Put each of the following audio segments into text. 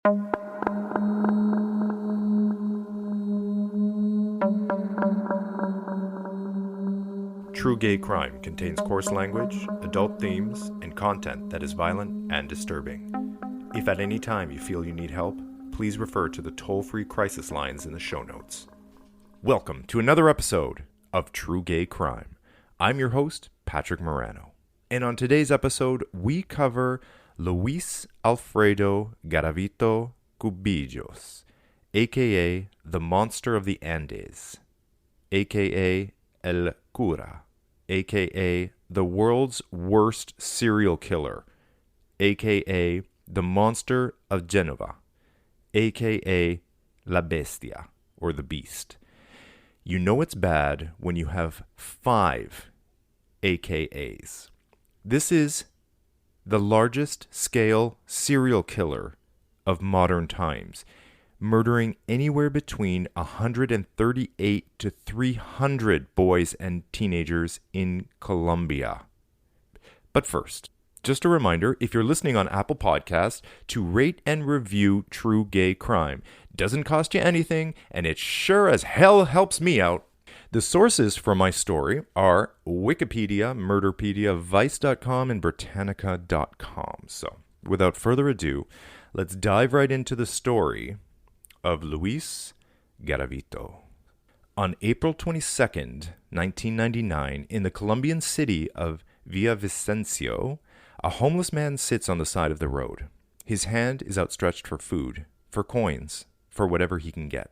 True Gay Crime contains coarse language, adult themes, and content that is violent and disturbing. If at any time you feel you need help, please refer to the toll-free crisis lines in the show notes. Welcome to another episode of True Gay Crime. I'm your host, Patrick Marano. And on today's episode, we cover Luis Alfredo Garavito Cubillos, aka the Monster of the Andes, aka El Cura, aka the world's worst serial killer, aka the Monster of Genova, aka La Bestia, or the Beast. You know it's bad when you have 5 AKAs. This is the largest scale serial killer of modern times, murdering anywhere between 138 to 300 boys and teenagers in Colombia. But first, just a reminder, if you're listening on Apple Podcasts, to rate and review True Gay Crime. Doesn't cost you anything, and it sure as hell helps me out. The sources for my story are Wikipedia, Murderpedia, Vice.com, and Britannica.com. So, without further ado, let's dive right into the story of Luis Garavito. On April 22nd, 1999, in the Colombian city of Villavicencio, a homeless man sits on the side of the road. His hand is outstretched for food, for coins, for whatever he can get.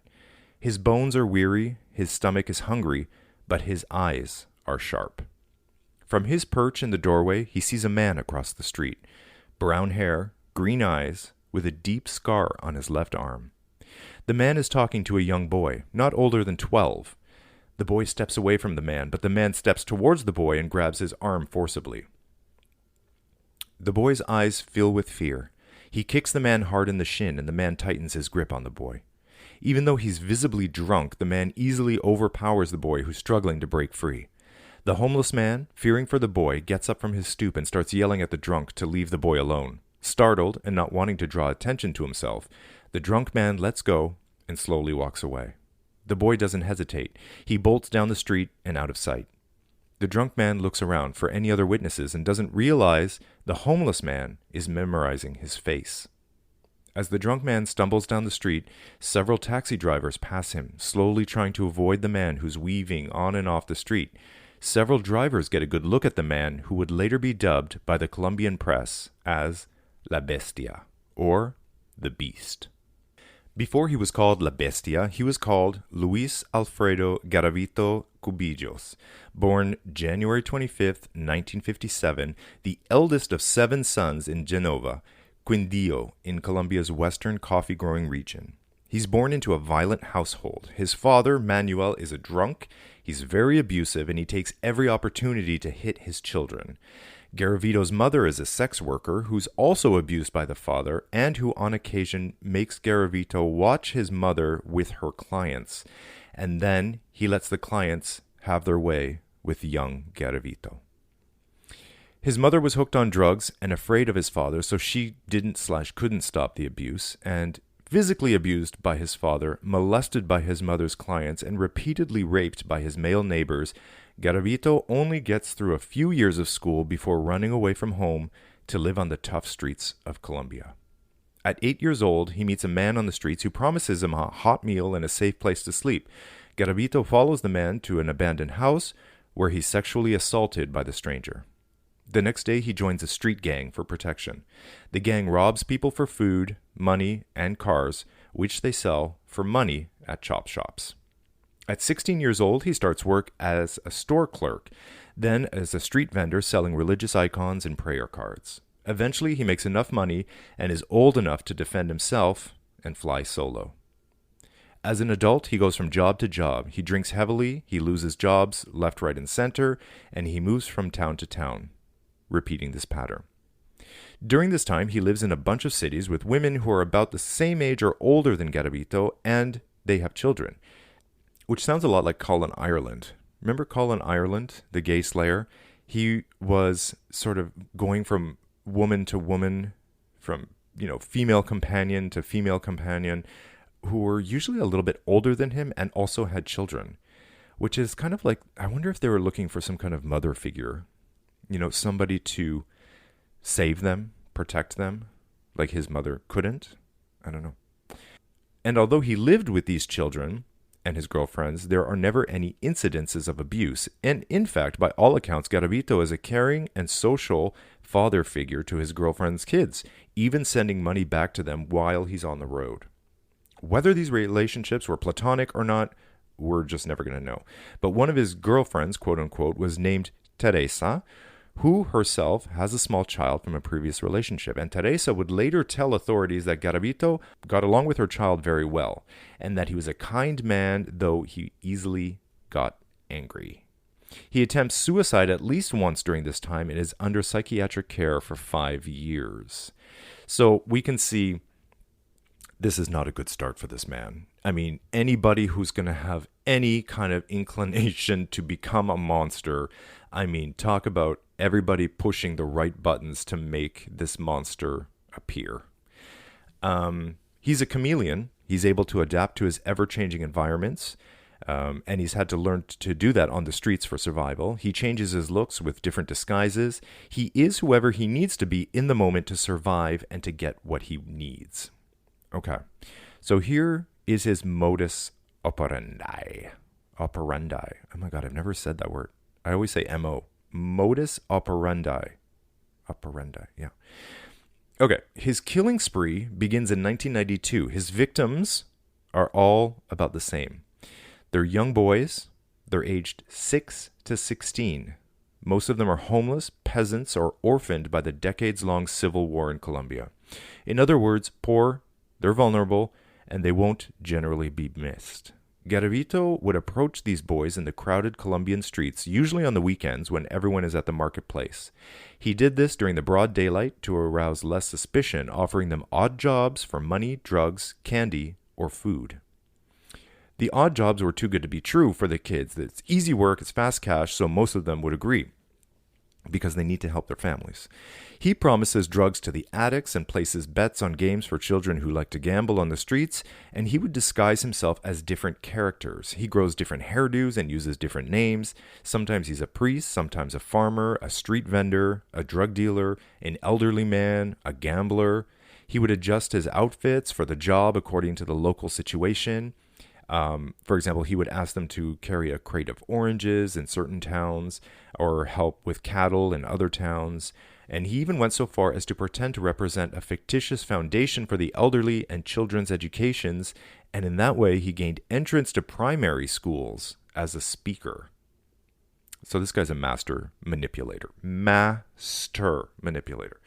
His bones are weary, his stomach is hungry, but his eyes are sharp. From his perch in the doorway, he sees a man across the street. Brown hair, green eyes, with a deep scar on his left arm. The man is talking to a young boy, not older than 12. The boy steps away from the man, but the man steps towards the boy and grabs his arm forcibly. The boy's eyes fill with fear. He kicks the man hard in the shin, and the man tightens his grip on the boy. Even though he's visibly drunk, the man easily overpowers the boy who's struggling to break free. The homeless man, fearing for the boy, gets up from his stoop and starts yelling at the drunk to leave the boy alone. Startled and not wanting to draw attention to himself, the drunk man lets go and slowly walks away. The boy doesn't hesitate. He bolts down the street and out of sight. The drunk man looks around for any other witnesses and doesn't realize the homeless man is memorizing his face. As the drunk man stumbles down the street, several taxi drivers pass him, slowly trying to avoid the man who's weaving on and off the street. Several drivers get a good look at the man who would later be dubbed by the Colombian press as La Bestia, or the Beast. Before he was called La Bestia, he was called Luis Alfredo Garavito Cubillos, born January 25th, 1957, the eldest of 7 sons in Genova, Quindío, in Colombia's western coffee-growing region. He's born into a violent household. His father, Manuel, is a drunk, he's very abusive, and he takes every opportunity to hit his children. Garavito's mother is a sex worker who's also abused by the father and who on occasion makes Garavito watch his mother with her clients, and then he lets the clients have their way with young Garavito. His mother was hooked on drugs and afraid of his father, so she couldn't stop the abuse, and physically abused by his father, molested by his mother's clients, and repeatedly raped by his male neighbors, Garavito only gets through a few years of school before running away from home to live on the tough streets of Colombia. At 8 years old, he meets a man on the streets who promises him a hot meal and a safe place to sleep. Garavito follows the man to an abandoned house where he's sexually assaulted by the stranger. The next day, he joins a street gang for protection. The gang robs people for food, money, and cars, which they sell for money at chop shops. At 16 years old, he starts work as a store clerk, then as a street vendor selling religious icons and prayer cards. Eventually, he makes enough money and is old enough to defend himself and fly solo. As an adult, he goes from job to job. He drinks heavily, he loses jobs left, right, and center, and he moves from town to town, repeating this pattern. During this time, he lives in a bunch of cities with women who are about the same age or older than Garavito, and they have children. Which sounds a lot like Colin Ireland. Remember Colin Ireland, the gay slayer? He was sort of going from woman to woman, from female companion to female companion who were usually a little bit older than him and also had children, which is kind of like, I wonder if they were looking for some kind of mother figure, somebody to save them, protect them, like his mother couldn't. I don't know. And although he lived with these children and his girlfriends, there are never any incidences of abuse. And in fact, by all accounts, Garavito is a caring and social father figure to his girlfriend's kids, even sending money back to them while he's on the road. Whether these relationships were platonic or not, we're just never going to know. But one of his girlfriends, quote unquote, was named Teresa, who herself has a small child from a previous relationship. And Teresa would later tell authorities that Garavito got along with her child very well, and that he was a kind man, though he easily got angry. He attempts suicide at least once during this time and is under psychiatric care for 5 years. So we can see this is not a good start for this man. I mean, anybody who's going to have any kind of inclination to become a monster, talk about everybody pushing the right buttons to make this monster appear. He's a chameleon. He's able to adapt to his ever-changing environments, and he's had to learn to do that on the streets for survival. He changes his looks with different disguises. He is whoever he needs to be in the moment to survive and to get what he needs. Okay, so here is his modus operandi. Operandi. Oh my God, I've never said that word. I always say M-O. Modus operandi. Operandi, yeah. Okay, his killing spree begins in 1992. His victims are all about the same. They're young boys. They're aged 6 to 16. Most of them are homeless, peasants, or orphaned by the decades-long civil war in Colombia. In other words, poor, they're vulnerable, and they won't generally be missed. Garavito would approach these boys in the crowded Colombian streets, usually on the weekends when everyone is at the marketplace. He did this during the broad daylight to arouse less suspicion, offering them odd jobs for money, drugs, candy, or food. The odd jobs were too good to be true for the kids. It's easy work, it's fast cash, so most of them would agree, because they need to help their families. He promises drugs to the addicts and places bets on games for children who like to gamble on the streets, and he would disguise himself as different characters. He grows different hairdos and uses different names. Sometimes he's a priest, sometimes a farmer, a street vendor, a drug dealer, an elderly man, a gambler. He would adjust his outfits for the job according to the local situation. For example, he would ask them to carry a crate of oranges in certain towns or help with cattle in other towns. And he even went so far as to pretend to represent a fictitious foundation for the elderly and children's educations. And in that way, he gained entrance to primary schools as a speaker. So this guy's a master manipulator. Master manipulator.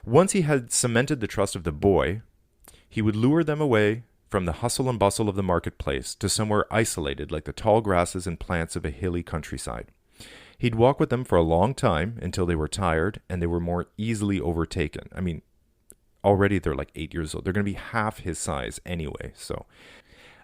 Once he had cemented the trust of the boy, he would lure them away from the hustle and bustle of the marketplace to somewhere isolated like the tall grasses and plants of a hilly countryside. He'd walk with them for a long time until they were tired and they were more easily overtaken. Already they're like 8 years old. They're going to be half his size anyway. So,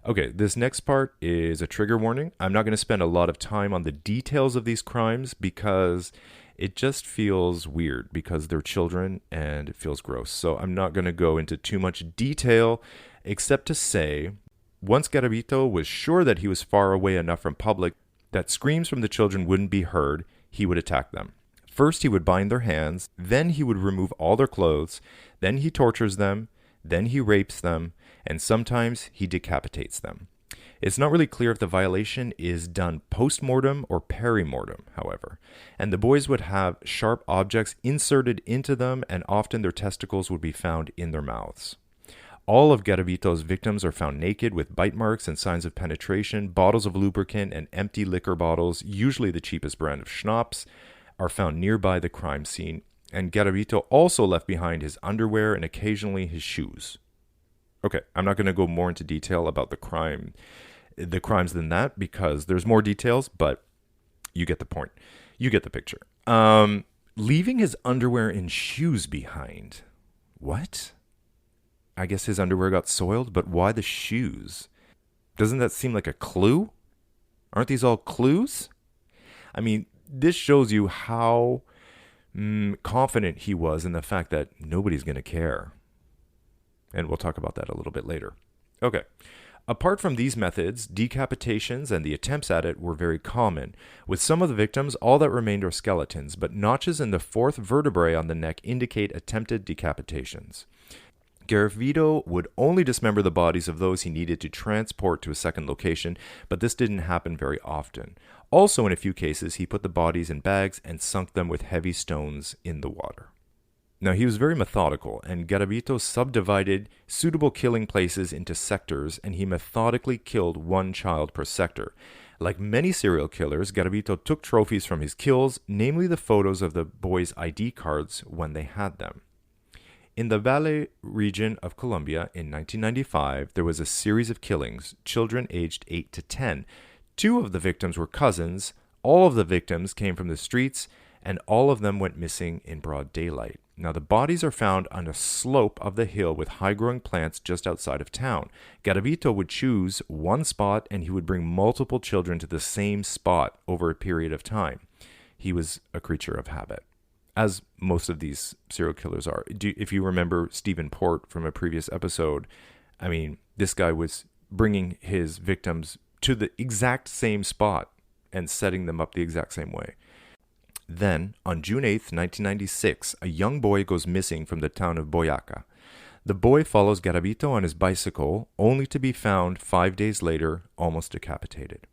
okay, this next part is a trigger warning. I'm not going to spend a lot of time on the details of these crimes because it just feels weird because they're children and it feels gross. So I'm not going to go into too much detail except to say, once Garavito was sure that he was far away enough from public that screams from the children wouldn't be heard, he would attack them. First, he would bind their hands, then he would remove all their clothes, then he tortures them, then he rapes them, and sometimes he decapitates them. It's not really clear if the violation is done post-mortem or peri-mortem, however, and the boys would have sharp objects inserted into them, and often their testicles would be found in their mouths. All of Garavito's victims are found naked with bite marks and signs of penetration. Bottles of lubricant and empty liquor bottles, usually the cheapest brand of schnapps, are found nearby the crime scene. And Garavito also left behind his underwear and occasionally his shoes. Okay, I'm not going to go more into detail about the crimes than that because there's more details, but you get the point. You get the picture. Leaving his underwear and shoes behind. What? I guess his underwear got soiled, but why the shoes? Doesn't that seem like a clue? Aren't these all clues? This shows you how confident he was in the fact that nobody's going to care. And we'll talk about that a little bit later. Okay. Apart from these methods, decapitations and the attempts at it were very common. With some of the victims, all that remained are skeletons, but notches in the fourth vertebrae on the neck indicate attempted decapitations. Garavito would only dismember the bodies of those he needed to transport to a second location, but this didn't happen very often. Also, in a few cases, he put the bodies in bags and sunk them with heavy stones in the water. Now, he was very methodical, and Garavito subdivided suitable killing places into sectors, and he methodically killed one child per sector. Like many serial killers, Garavito took trophies from his kills, namely the photos of the boys' ID cards when they had them. In the Valle region of Colombia in 1995, there was a series of killings, children aged 8 to 10. 2 of the victims were cousins, all of the victims came from the streets, and all of them went missing in broad daylight. Now, the bodies are found on a slope of the hill with high-growing plants just outside of town. Garavito would choose one spot, and he would bring multiple children to the same spot over a period of time. He was a creature of habit, as most of these serial killers are. If you remember Stephen Port from a previous episode, I mean, this guy was bringing his victims to the exact same spot and setting them up the exact same way. Then, on June 8th, 1996, a young boy goes missing from the town of Boyaca. The boy follows Garavito on his bicycle, only to be found 5 days later, almost decapitated.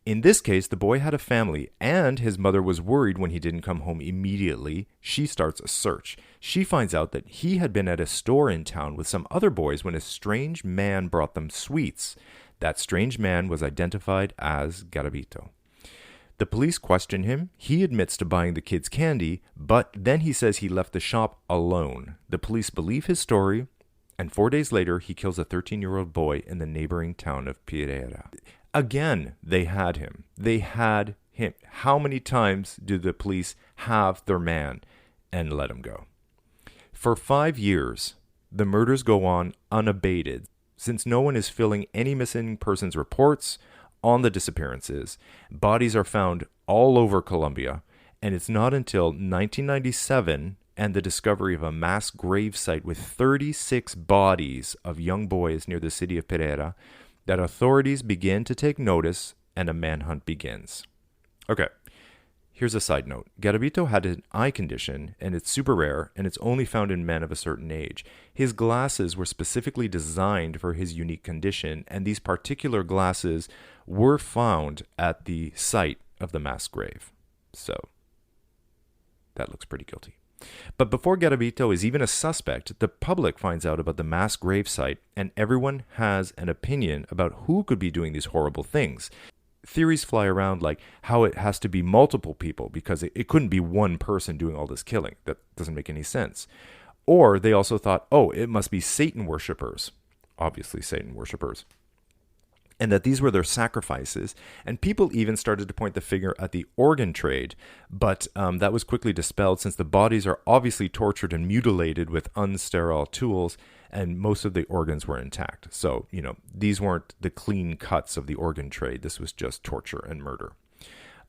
In this case, the boy had a family, and his mother was worried when he didn't come home immediately. She starts a search. She finds out that he had been at a store in town with some other boys when a strange man brought them sweets. That strange man was identified as Garavito. The police question him. He admits to buying the kids candy, but then he says he left the shop alone. The police believe his story, and 4 days later, he kills a 13-year-old boy in the neighboring town of Pereira. Again, they had him. They had him. How many times do the police have their man and let him go? For 5 years, the murders go on unabated, since no one is filling any missing persons reports on the disappearances. Bodies are found all over Colombia, and it's not until 1997 and the discovery of a mass grave site with 36 bodies of young boys near the city of Pereira that authorities begin to take notice and a manhunt begins. Okay, here's a side note. Garavito had an eye condition, and it's super rare, and it's only found in men of a certain age. His glasses were specifically designed for his unique condition, and these particular glasses were found at the site of the mass grave. So, that looks pretty guilty. But before Garavito is even a suspect, the public finds out about the mass grave site, and everyone has an opinion about who could be doing these horrible things. Theories fly around like how it has to be multiple people because it couldn't be one person doing all this killing. That doesn't make any sense. Or they also thought, oh, it must be Satan worshippers. Obviously Satan worshippers. And that these were their sacrifices. And people even started to point the finger at the organ trade, but that was quickly dispelled since the bodies are obviously tortured and mutilated with unsterile tools, and most of the organs were intact. So, these weren't the clean cuts of the organ trade. This was just torture and murder.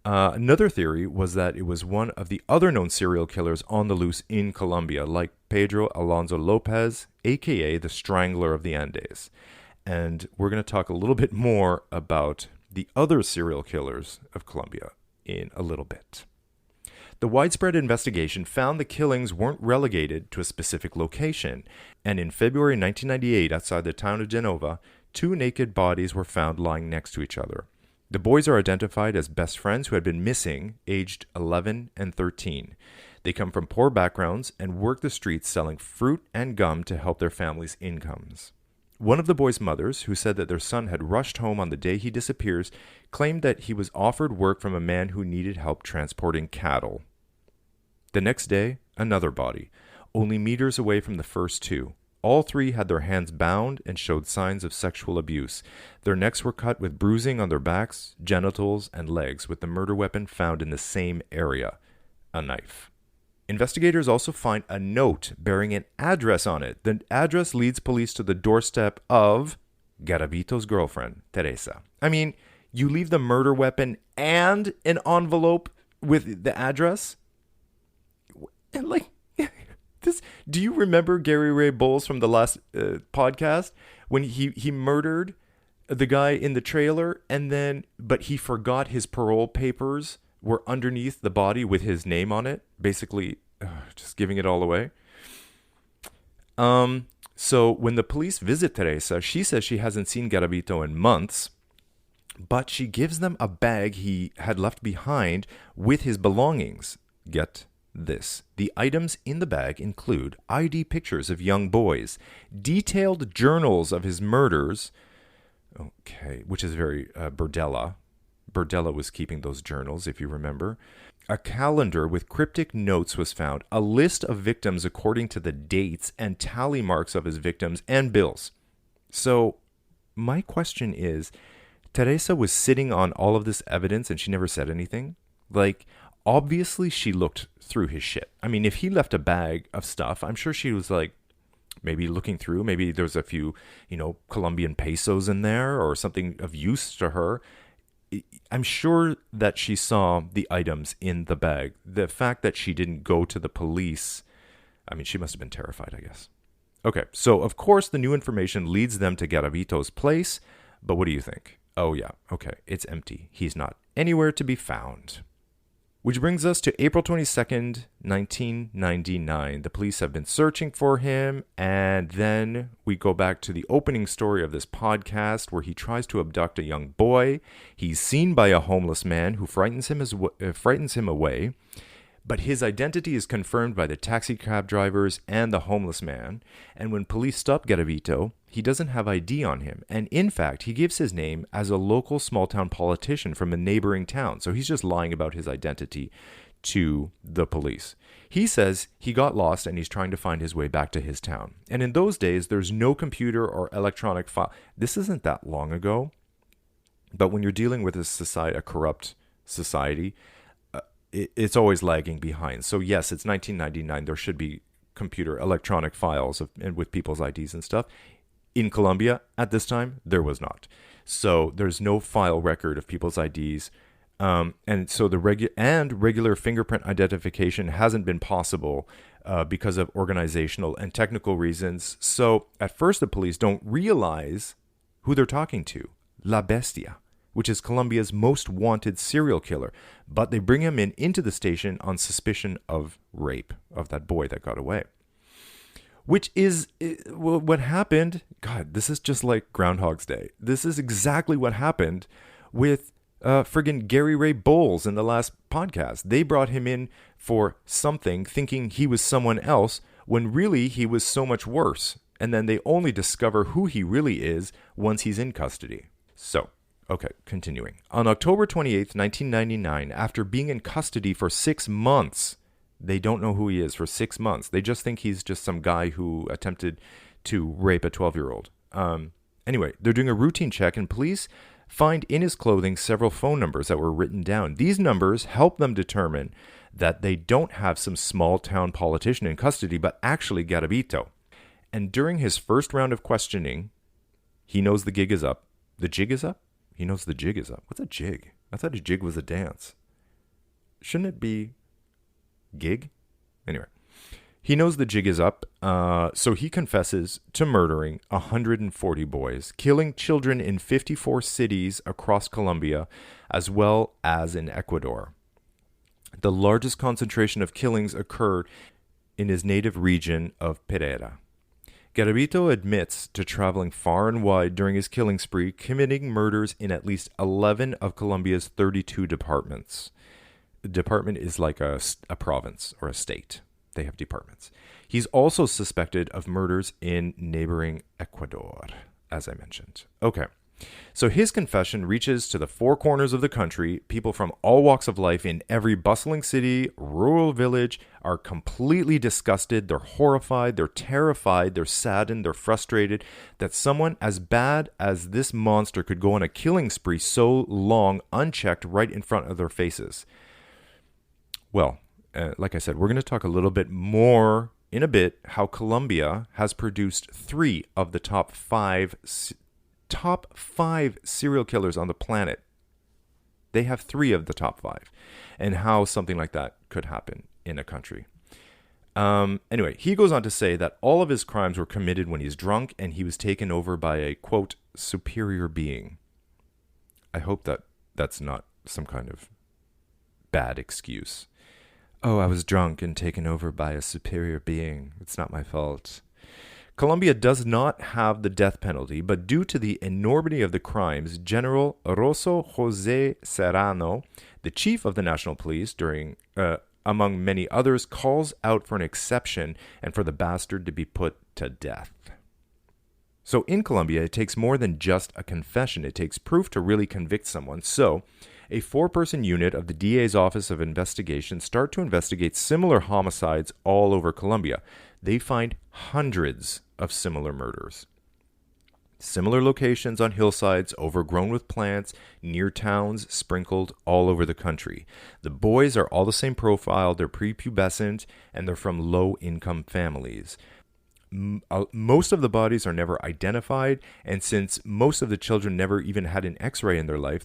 Another theory was that it was one of the other known serial killers on the loose in Colombia, like Pedro Alonso Lopez, a.k.a. the Strangler of the Andes. And we're going to talk a little bit more about the other serial killers of Colombia in a little bit. The widespread investigation found the killings weren't relegated to a specific location, and in February 1998, outside the town of Genova, 2 naked bodies were found lying next to each other. The boys are identified as best friends who had been missing, aged 11 and 13. They come from poor backgrounds and work the streets selling fruit and gum to help their families' incomes. One of the boys' mothers, who said that their son had rushed home on the day he disappears, claimed that he was offered work from a man who needed help transporting cattle. The next day, another body, only meters away from the first 2. All 3 had their hands bound and showed signs of sexual abuse. Their necks were cut with bruising on their backs, genitals, and legs, with the murder weapon found in the same area, a knife. Investigators also find a note bearing an address on it. The address leads police to the doorstep of Garavito's girlfriend, Teresa. I mean, you leave the murder weapon and an envelope with the address? Like, This. Do you remember Gary Ray Bowles from the last podcast when he murdered the guy in the trailer, but he forgot his parole papers were underneath the body with his name on it, basically just giving it all away. So when the police visit Teresa, she says she hasn't seen Garavito in months, but she gives them a bag he had left behind with his belongings. Get this. The items in the bag include ID pictures of young boys, detailed journals of his murders, okay, which is very Burdella. Burdella was keeping those journals, if you remember. A calendar with cryptic notes was found, a list of victims according to the dates and tally marks of his victims, and bills. So my question is, Teresa was sitting on all of this evidence and she never said anything? Like, obviously she looked through his shit. I mean, if he left a bag of stuff, I'm sure she was like, maybe looking through, maybe there's a few, Colombian pesos in there or something of use to her. I'm sure that she saw the items in the bag. The fact that she didn't go to the police, I mean, she must have been terrified, I guess. Okay, so of course the new information leads them to Garavito's place, but what do you think? Oh yeah, okay, it's empty. He's not anywhere to be found. Which brings us to April 22nd, 1999. The police have been searching for him, and then we go back to the opening story of this podcast where he tries to abduct a young boy. He's seen by a homeless man who frightens him away, but his identity is confirmed by the taxi cab drivers and the homeless man. And when police stop Garavito, he doesn't have ID on him. And in fact, he gives his name as a local small-town politician from a neighboring town. So he's just lying about his identity to the police. He says he got lost and he's trying to find his way back to his town. And in those days, there's no computer or electronic file. This isn't that long ago. But when you're dealing with a corrupt society, it's always lagging behind. So yes, it's 1999. There should be computer electronic files and with people's IDs and stuff. In Colombia, at this time, there was not. So there's no file record of people's IDs. And so the regular fingerprint identification hasn't been possible because of organizational and technical reasons. So at first, the police don't realize who they're talking to, La Bestia, which is Colombia's most wanted serial killer. But they bring him into the station on suspicion of rape of that boy that got away. Which is what happened. God, this is just like Groundhog's Day. This is exactly what happened with friggin' Gary Ray Bowles in the last podcast. They brought him in for something, thinking he was someone else, when really he was so much worse. And then they only discover who he really is once he's in custody. So, okay, continuing. On October 28th, 1999, after being in custody for 6 months, they don't know who he is for 6 months. They just think he's just some guy who attempted to rape a 12-year-old. Anyway, they're doing a routine check, and police find in his clothing several phone numbers that were written down. These numbers help them determine that they don't have some small-town politician in custody, but actually Garavito. And during his first round of questioning, he knows the gig is up. The jig is up? He knows the jig is up. What's a jig? I thought a jig was a dance. Shouldn't it be gig? Anyway, he knows the jig is up, so he confesses to murdering 140 boys, killing children in 54 cities across Colombia, as well as in Ecuador. The largest concentration of killings occurred in his native region of Pereira. Garavito admits to traveling far and wide during his killing spree, committing murders in at least 11 of Colombia's 32 departments. A department is like a province or a state. They have departments. He's also suspected of murders in neighboring Ecuador, as I mentioned. Okay, so his confession reaches to the four corners of the country. People from all walks of life in every bustling city, rural village are completely disgusted. They're horrified. They're terrified. They're saddened. They're frustrated that someone as bad as this monster could go on a killing spree so long, unchecked, right in front of their faces. Well, like I said, we're going to talk a little bit more in a bit how Colombia has produced 3 of the top five serial killers on the planet. They have 3 of the top 5, and how something like that could happen in a country. Anyway, he goes on to say that all of his crimes were committed when he's drunk and he was taken over by a, quote, superior being. I hope that that's not some kind of bad excuse. Oh, I was drunk and taken over by a superior being. It's not my fault. Colombia does not have the death penalty, but due to the enormity of the crimes, General Rosso Jose Serrano, the chief of the national police, among many others, calls out for an exception and for the bastard to be put to death. So in Colombia, it takes more than just a confession. It takes proof to really convict someone. So a 4-person unit of the DA's Office of Investigation start to investigate similar homicides all over Colombia. They find hundreds of similar murders. Similar locations on hillsides, overgrown with plants, near towns, sprinkled all over the country. The boys are all the same profile, they're prepubescent, and they're from low-income families. Most of the bodies are never identified, and since most of the children never even had an x-ray in their life,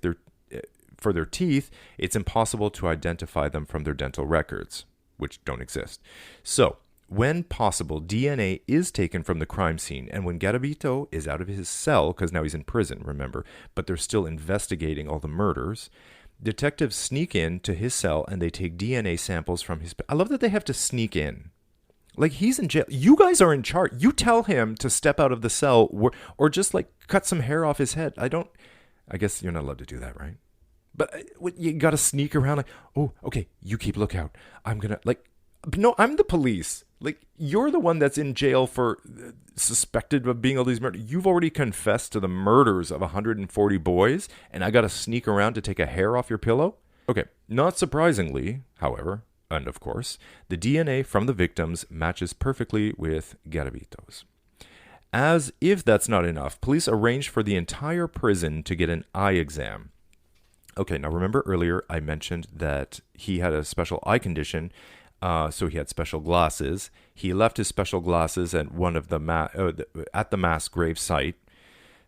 for their teeth, it's impossible to identify them from their dental records, which don't exist. So, when possible, DNA is taken from the crime scene, and when Garavito is out of his cell, because now he's in prison, remember, but they're still investigating all the murders, detectives sneak in to his cell and they take DNA samples from his... I love that they have to sneak in. Like, he's in jail. You guys are in charge. You tell him to step out of the cell or just, like, cut some hair off his head. I guess you're not allowed to do that, right? But you got to sneak around like, oh, okay, you keep lookout. I'm going to, like... No, I'm the police. Like, you're the one that's in jail for suspected of being all these murders. You've already confessed to the murders of 140 boys, and I got to sneak around to take a hair off your pillow? Okay, not surprisingly, however, and of course, the DNA from the victims matches perfectly with Garavito's. As if that's not enough, police arranged for the entire prison to get an eye exam. Okay, now remember earlier I mentioned that he had a special eye condition. So he had special glasses. He left his special glasses at one of at the mass grave site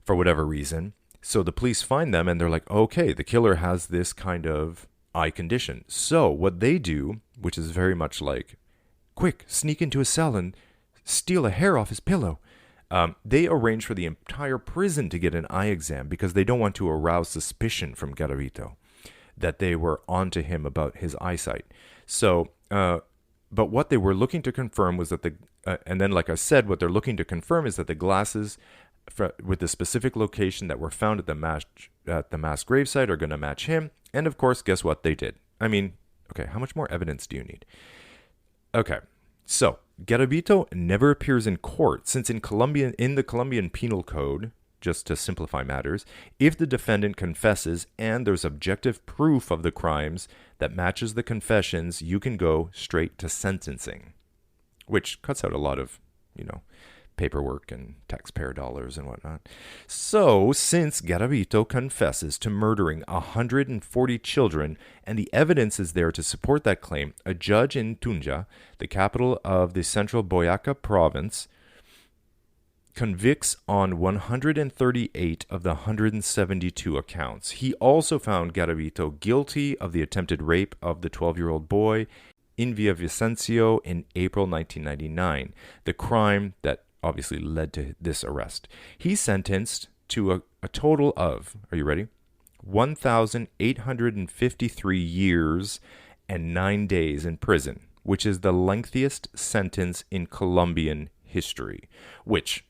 for whatever reason. So the police find them and they're like, okay, the killer has this kind of eye condition. So what they do, which is very much like, quick, sneak into his cell and steal a hair off his pillow. They arrange for the entire prison to get an eye exam because they don't want to arouse suspicion from Garavito that they were onto him about his eyesight. So, but what they were looking to confirm was that and then like I said, what they're looking to confirm is that the glasses with the specific location that were found at the mass gravesite are going to match him. And of course, guess what? They did. I mean, okay, how much more evidence do you need? Okay, so Garavito never appears in court since in the Colombian Penal Code, just to simplify matters, if the defendant confesses and there's objective proof of the crimes that matches the confessions, you can go straight to sentencing, which cuts out a lot of, paperwork and taxpayer dollars and whatnot. So, since Garavito confesses to murdering 140 children and the evidence is there to support that claim, a judge in Tunja, the capital of the central Boyacá province, convicts on 138 of the 172 accounts. He also found Garavito guilty of the attempted rape of the 12-year-old boy in Villavicencio in April 1999, the crime that obviously led to this arrest. He's sentenced to a total of, are you ready? 1,853 years and 9 days in prison, which is the lengthiest sentence in Colombian history, which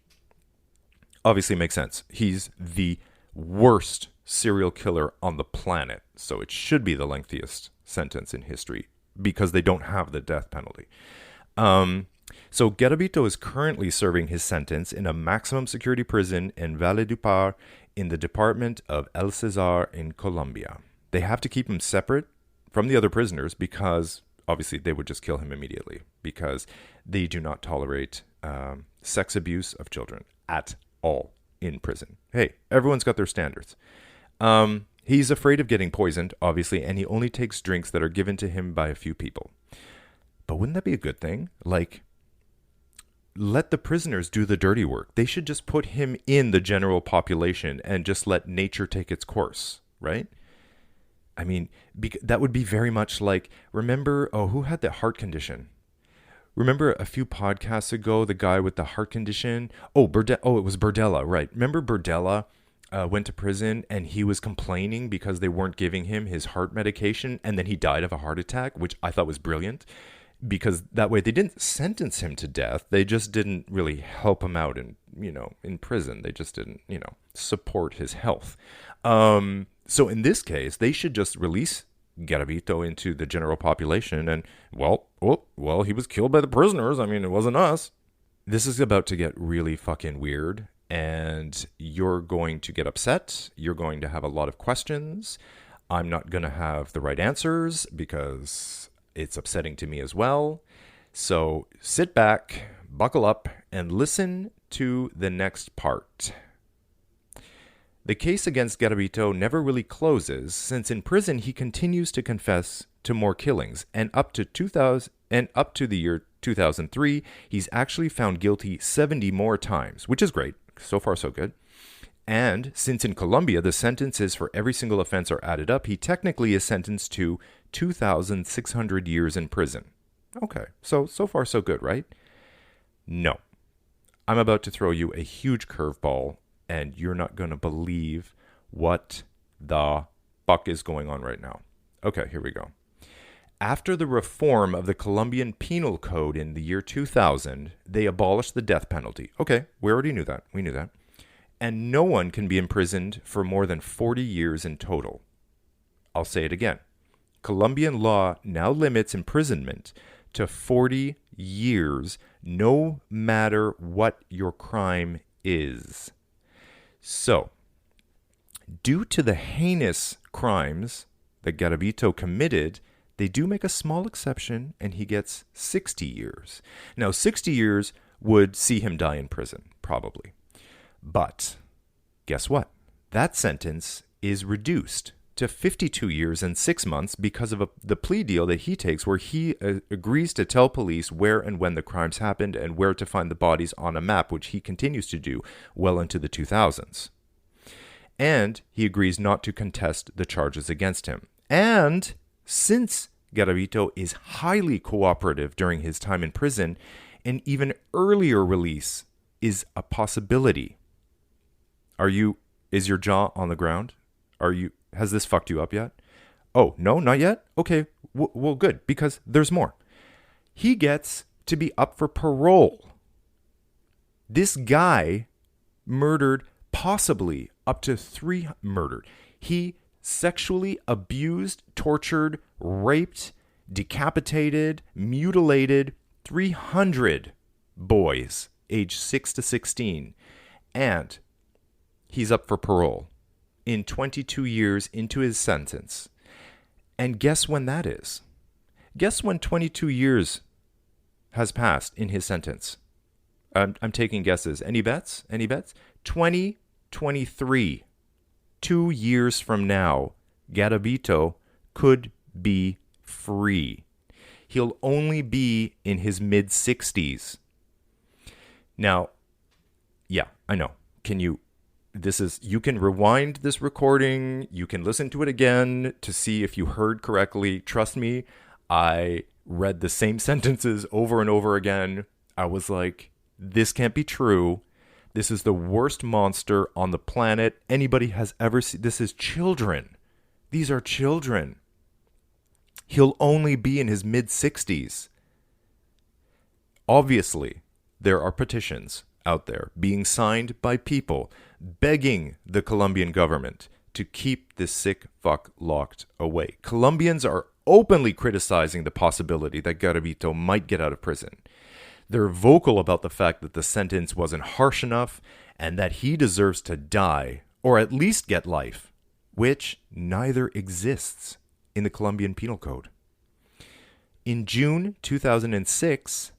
obviously makes sense. He's the worst serial killer on the planet, so it should be the lengthiest sentence in history because they don't have the death penalty. So Garavito is currently serving his sentence in a maximum security prison in Valledupar in the department of El Cesar in Colombia. They have to keep him separate from the other prisoners because obviously they would just kill him immediately because they do not tolerate sex abuse of children at all in prison. Hey, everyone's got their standards. He's afraid of getting poisoned, obviously, and he only takes drinks that are given to him by a few people. But wouldn't that be a good thing? Like, let the prisoners do the dirty work. They should just put him in the general population and just let nature take its course, right? I mean, that would be very much like, remember, who had the heart condition? Remember a few podcasts ago, the guy with the heart condition? It was Berdella, right. Remember Berdella went to prison and he was complaining because they weren't giving him his heart medication, and then he died of a heart attack, which I thought was brilliant, because that way they didn't sentence him to death. They just didn't really help him out in prison. They just didn't, support his health. So in this case, they should just release Garavito into the general population, and well, he was killed by the prisoners. I mean, it wasn't us. This is about to get really fucking weird, and you're going to get upset. You're going to have a lot of questions. I'm not going to have the right answers because it's upsetting to me as well. So sit back, buckle up, and listen to the next part. The case against Garavito never really closes, since in prison he continues to confess to more killings, and up to the year 2003, he's actually found guilty 70 more times, which is great. So far, so good. And since in Colombia the sentences for every single offense are added up, he technically is sentenced to 2,600 years in prison. Okay, so far, so good, right? No. I'm about to throw you a huge curveball, and you're not going to believe what the fuck is going on right now. Okay, here we go. After the reform of the Colombian Penal Code in the year 2000, they abolished the death penalty. Okay, we already knew that. We knew that. And no one can be imprisoned for more than 40 years in total. I'll say it again. Colombian law now limits imprisonment to 40 years, no matter what your crime is. So, due to the heinous crimes that Garavito committed, they do make a small exception, and he gets 60 years. Now, 60 years would see him die in prison, probably. But guess what? That sentence is reduced to 52 years and 6 months because of the plea deal that he takes, where he agrees to tell police where and when the crimes happened and where to find the bodies on a map, which he continues to do well into the 2000s. And he agrees not to contest the charges against him. And since Garavito is highly cooperative during his time in prison, an even earlier release is a possibility. Is your jaw on the ground? Has this fucked you up yet? Oh, no, not yet? Okay, well, good, because there's more. He gets to be up for parole. This guy murdered possibly up to 3 murdered. He sexually abused, tortured, raped, decapitated, mutilated 300 boys aged 6 to 16. And he's up for parole in 22 years into his sentence. And guess when that is? Guess when 22 years has passed in his sentence? I'm taking guesses. Any bets? 2023. 2 years from now, Garavito could be free. He'll only be in his mid-60s. Now, yeah, I know. You can rewind this recording. You can listen to it again to see if you heard correctly. Trust me, I read the same sentences over and over again. I was like, this can't be true. This is the worst monster on the planet anybody has ever seen. This is children. These are children. He'll only be in his mid-60s. Obviously, there are petitions out there being signed by people begging the Colombian government to keep this sick fuck locked away. Colombians are openly criticizing the possibility that Garavito might get out of prison. They're vocal about the fact that the sentence wasn't harsh enough and that he deserves to die, or at least get life, which neither exists in the Colombian Penal Code. In June 2006,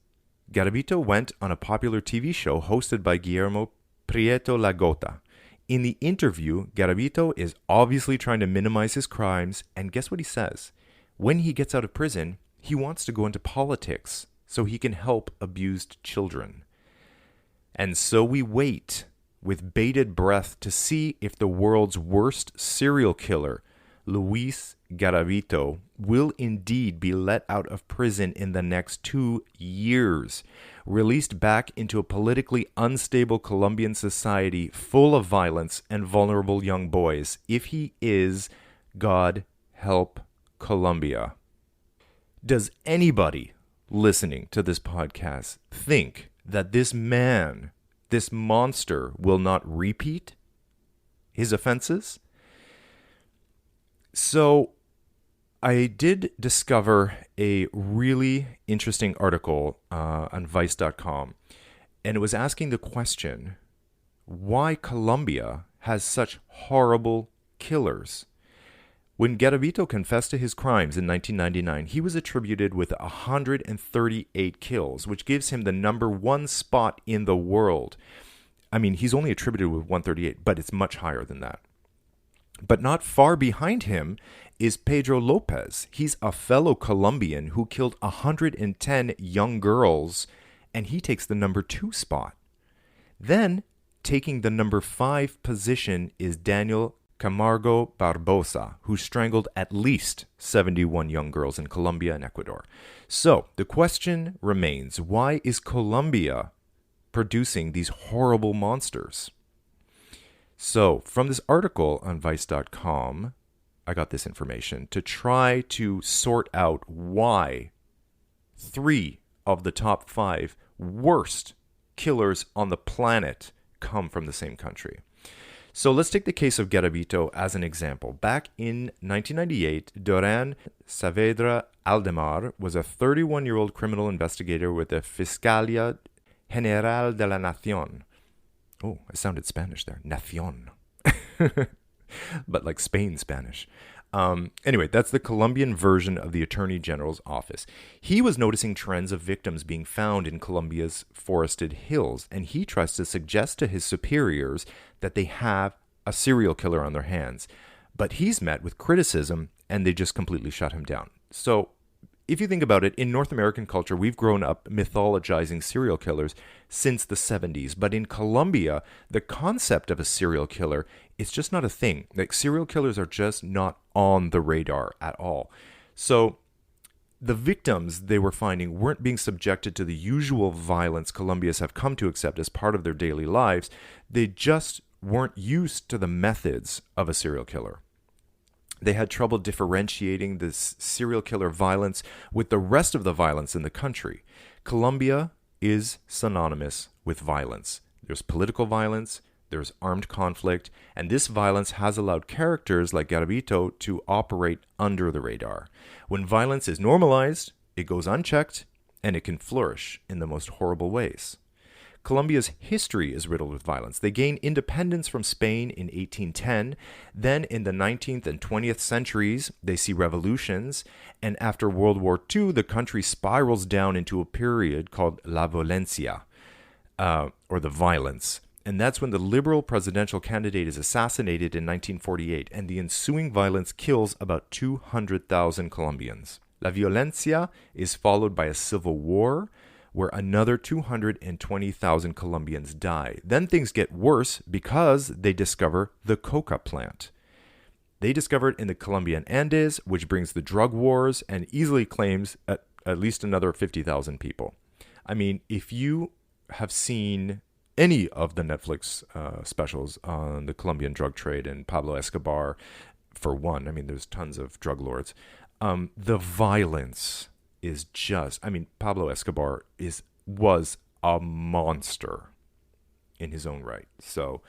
Garavito went on a popular TV show hosted by Guillermo Prieto Lagota. In the interview, Garavito is obviously trying to minimize his crimes, and guess what he says? When he gets out of prison, he wants to go into politics so he can help abused children. And so we wait with bated breath to see if the world's worst serial killer Luis Garavito will indeed be let out of prison in the next 2 years, released back into a politically unstable Colombian society full of violence and vulnerable young boys. If he is, God help Colombia. Does anybody listening to this podcast think that this man, this monster, will not repeat his offenses? So I did discover a really interesting article on Vice.com, and it was asking the question, why Colombia has such horrible killers. When Garavito confessed to his crimes in 1999, he was attributed with 138 kills, which gives him the number 1 spot in the world. I mean, he's only attributed with 138, but it's much higher than that. But not far behind him is Pedro Lopez. He's a fellow Colombian who killed 110 young girls, and he takes the number 2 spot. Then, taking the number 5 position is Daniel Camargo Barbosa, who strangled at least 71 young girls in Colombia and Ecuador. So, the question remains, why is Colombia producing these horrible monsters? So, from this article on Vice.com, I got this information to try to sort out why 3 of the top 5 worst killers on the planet come from the same country. So let's take the case of Garavito as an example. Back in 1998, Duran Saavedra Aldemar was a 31-year-old criminal investigator with the Fiscalía General de la Nación. Oh, I sounded Spanish there. Nación. But like Spain Spanish. Anyway, that's the Colombian version of the Attorney General's office. He was noticing trends of victims being found in Colombia's forested hills, and he tries to suggest to his superiors that they have a serial killer on their hands. But he's met with criticism, and they just completely shut him down. So, if you think about it, in North American culture, we've grown up mythologizing serial killers since the 70s. But in Colombia, the concept of a serial killer is just not a thing. Like, serial killers are just not on the radar at all. So the victims they were finding weren't being subjected to the usual violence Colombians have come to accept as part of their daily lives. They just weren't used to the methods of a serial killer. They had trouble differentiating this serial killer violence with the rest of the violence in the country. Colombia is synonymous with violence. There's political violence, there's armed conflict, and this violence has allowed characters like Garavito to operate under the radar. When violence is normalized, it goes unchecked, and it can flourish in the most horrible ways. Colombia's history is riddled with violence. They gained independence from Spain in 1810. Then in the 19th and 20th centuries, they see revolutions. And after World War II, the country spirals down into a period called La Violencia, or the violence. And that's when the liberal presidential candidate is assassinated in 1948, and the ensuing violence kills about 200,000 Colombians. La Violencia is followed by a civil war, where another 220,000 Colombians die. Then things get worse because they discover the coca plant. They discover it in the Colombian Andes, which brings the drug wars and easily claims at least another 50,000 people. I mean, if you have seen any of the Netflix specials on the Colombian drug trade and Pablo Escobar, for one, I mean, there's tons of drug lords, the violence is just, I mean, Pablo Escobar was a monster in his own right. So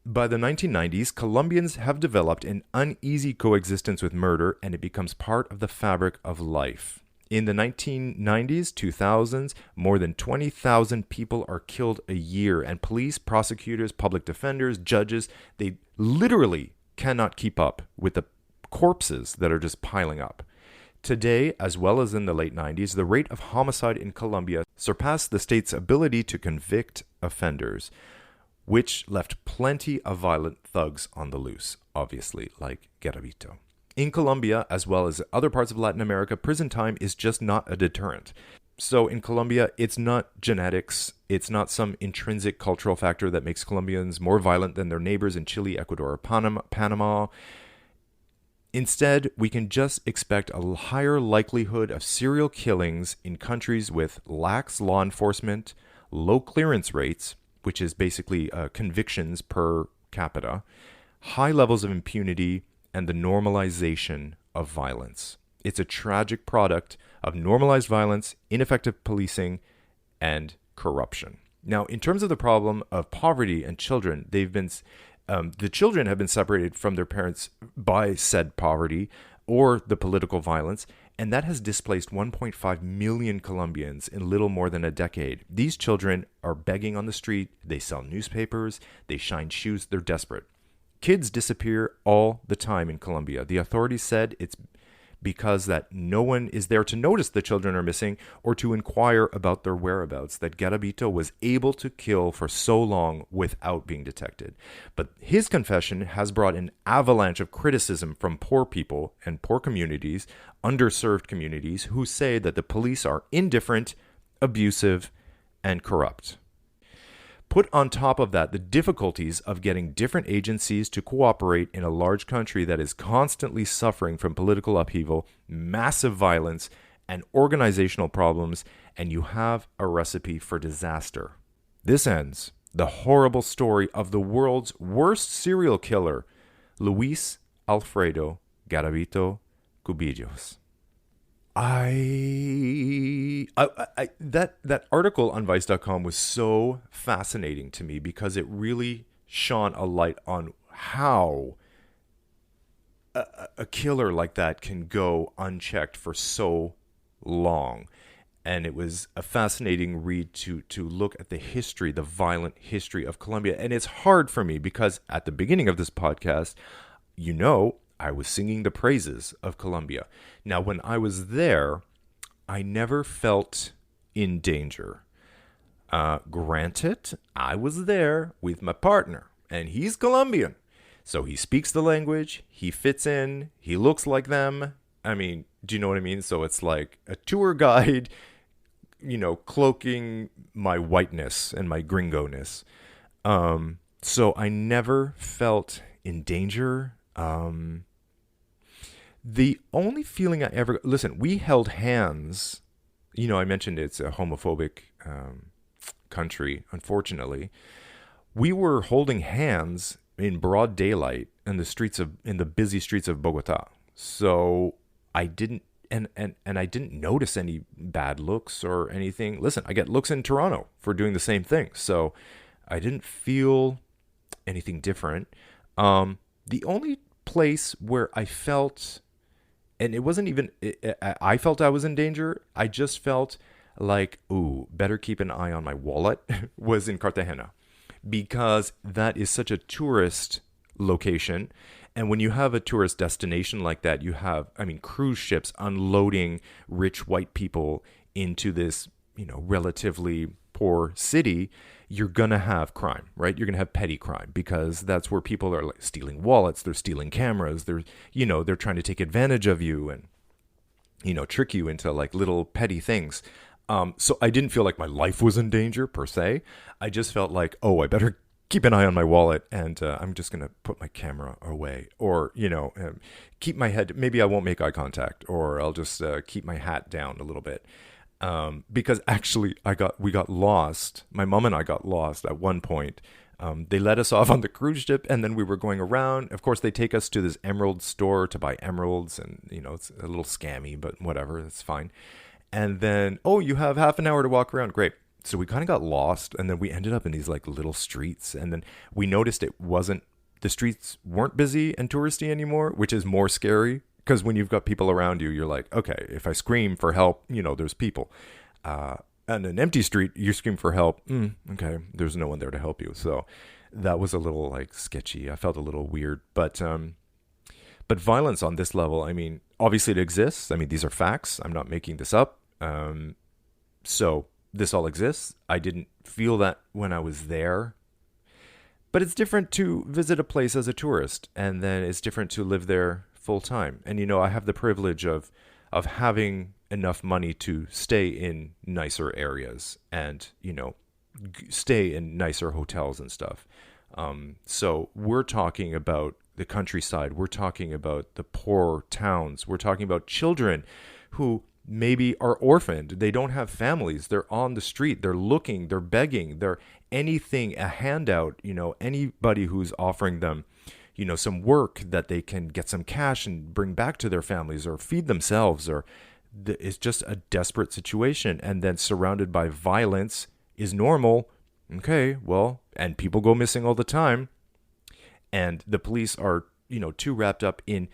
by the 1990s, Colombians have developed an uneasy coexistence with murder, and it becomes part of the fabric of life. In the 1990s, 2000s, more than 20,000 people are killed a year, and police, prosecutors, public defenders, judges, they literally cannot keep up with the corpses that are just piling up. Today, as well as in the late 90s, the rate of homicide in Colombia surpassed the state's ability to convict offenders, which left plenty of violent thugs on the loose, obviously, like Garavito. In Colombia, as well as other parts of Latin America, prison time is just not a deterrent. So in Colombia, it's not genetics, it's not some intrinsic cultural factor that makes Colombians more violent than their neighbors in Chile, Ecuador, or Panama. Instead, we can just expect a higher likelihood of serial killings in countries with lax law enforcement, low clearance rates, which is basically convictions per capita, high levels of impunity, and the normalization of violence. It's a tragic product of normalized violence, ineffective policing, and corruption. Now, in terms of the problem of poverty and children, the children have been separated from their parents by said poverty or the political violence, and that has displaced 1.5 million Colombians in little more than a decade. These children are begging on the street, they sell newspapers, they shine shoes, they're desperate. Kids disappear all the time in Colombia. The authorities said it's because that no one is there to notice the children are missing or to inquire about their whereabouts, that Garavito was able to kill for so long without being detected. But his confession has brought an avalanche of criticism from poor people and poor communities, underserved communities, who say that the police are indifferent, abusive, and corrupt. Put on top of that the difficulties of getting different agencies to cooperate in a large country that is constantly suffering from political upheaval, massive violence, and organizational problems, and you have a recipe for disaster. This ends the horrible story of the world's worst serial killer, Luis Alfredo Garavito Cubillos. That article on Vice.com was so fascinating to me because it really shone a light on how a killer like that can go unchecked for so long. And it was a fascinating read to look at the history, the violent history of Colombia. And it's hard for me because at the beginning of this podcast, I was singing the praises of Colombia. Now, when I was there, I never felt in danger. Granted, I was there with my partner, and he's Colombian. So he speaks the language, he fits in, he looks like them. I mean, do you know what I mean? So it's like a tour guide, cloaking my whiteness and my gringo-ness. So I never felt in danger. The only feeling listen, we held hands. I mentioned it's a homophobic country, unfortunately. We were holding hands in broad daylight in the busy streets of Bogota. So I didn't, and I didn't notice any bad looks or anything. Listen, I get looks in Toronto for doing the same thing. So I didn't feel anything different. The only place where I felt, and it wasn't even, I felt I was in danger. I just felt like, better keep an eye on my wallet, was in Cartagena, because that is such a tourist location. And when you have a tourist destination like that, you have, cruise ships unloading rich white people into this, relatively poor city. You're going to have crime, right? You're going to have petty crime because that's where people are like stealing wallets. They're stealing cameras. They're trying to take advantage of you and, trick you into like little petty things. So I didn't feel like my life was in danger per se. I just felt like, I better keep an eye on my wallet and I'm just going to put my camera away or, keep my head. Maybe I won't make eye contact or I'll just keep my hat down a little bit. Because actually we got lost. My mom and I got lost at one point. They let us off on the cruise ship and then we were going around. Of course, they take us to this emerald store to buy emeralds and, it's a little scammy, but whatever, it's fine. And then, you have half an hour to walk around. Great. So we kind of got lost and then we ended up in these like little streets. And then we noticed the streets weren't busy and touristy anymore, which is more scary. Because when you've got people around you, you're like, okay, if I scream for help, there's people. On an empty street, you scream for help. Okay, there's no one there to help you. So that was a little like sketchy. I felt a little weird. But violence on this level, obviously it exists. These are facts. I'm not making this up. So this all exists. I didn't feel that when I was there. But it's different to visit a place as a tourist. And then it's different to live there full time. And I have the privilege of having enough money to stay in nicer areas and stay in nicer hotels and stuff. So we're talking about the countryside. We're talking about the poor towns. We're talking about children who maybe are orphaned. They don't have families. They're on the street. They're looking. They're begging. They're anything, a handout, anybody who's offering them, some work that they can get some cash and bring back to their families or feed themselves, or it's just a desperate situation. And then surrounded by violence is normal. Okay, well, and people go missing all the time. And the police are, too wrapped up in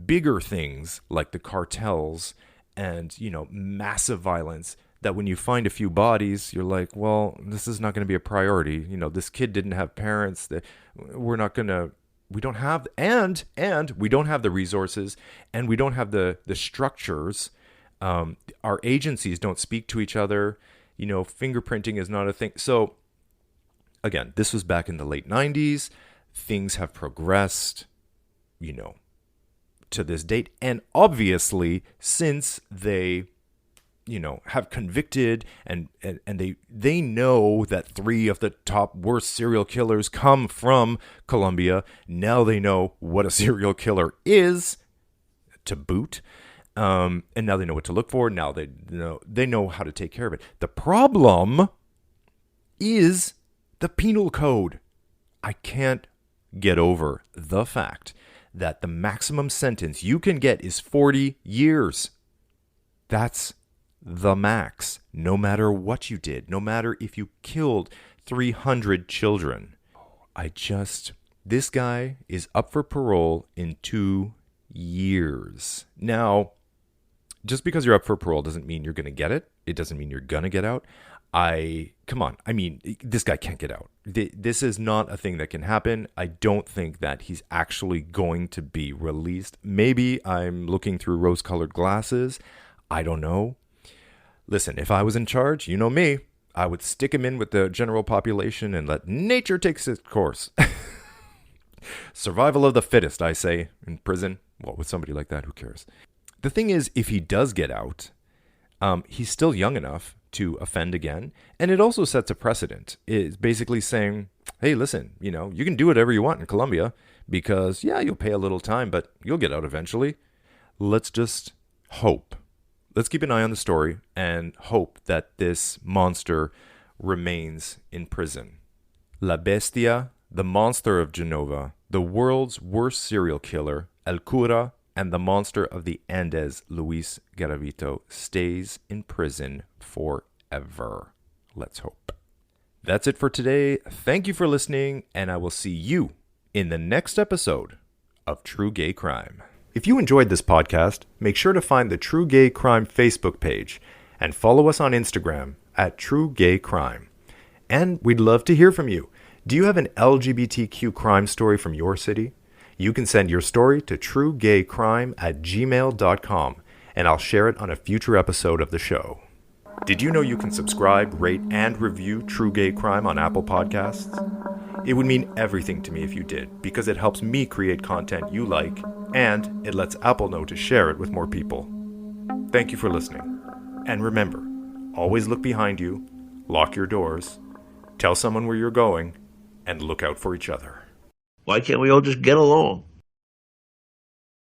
bigger things like the cartels and, massive violence, that when you find a few bodies, you're like, well, this is not going to be a priority. This kid didn't have parents. We don't have the resources, and we don't have the structures. Our agencies don't speak to each other. Fingerprinting is not a thing. So again, this was back in the late 90s. Things have progressed, to this date. And obviously, since they, have convicted and they know that 3 of the top worst serial killers come from Colombia, now they know what a serial killer is, to boot. And now they know what to look for. Now they know how to take care of it. The problem is the penal code. I can't get over the fact that the maximum sentence you can get is 40 years. That's the max, no matter what you did, no matter if you killed 300 children. This guy is up for parole in 2 years. Now, just because you're up for parole doesn't mean you're going to get it. It doesn't mean you're going to get out. Come on. I mean, this guy can't get out. This is not a thing that can happen. I don't think that he's actually going to be released. Maybe I'm looking through rose-colored glasses. I don't know. Listen, if I was in charge, you know me, I would stick him in with the general population and let nature take its course. Survival of the fittest, I say, in prison. Well, with somebody like that, who cares? The thing is, if he does get out, he's still young enough to offend again. And it also sets a precedent. It's basically saying, hey, listen, you can do whatever you want in Colombia because, yeah, you'll pay a little time, but you'll get out eventually. Let's just hope. Let's keep an eye on the story and hope that this monster remains in prison. La Bestia, the monster of Genova, the world's worst serial killer, El Cura, and the monster of the Andes, Luis Garavito, stays in prison forever. Let's hope. That's it for today. Thank you for listening, and I will see you in the next episode of True Gay Crime. If you enjoyed this podcast, make sure to find the True Gay Crime Facebook page and follow us on Instagram at True Gay Crime. And we'd love to hear from you. Do you have an LGBTQ crime story from your city? You can send your story to truegaycrime@gmail.com, and I'll share it on a future episode of the show. Did you know you can subscribe, rate, and review True Gay Crime on Apple Podcasts? It would mean everything to me if you did, because it helps me create content you like, and it lets Apple know to share it with more people. Thank you for listening. And remember, always look behind you, lock your doors, tell someone where you're going, and look out for each other. Why can't we all just get along?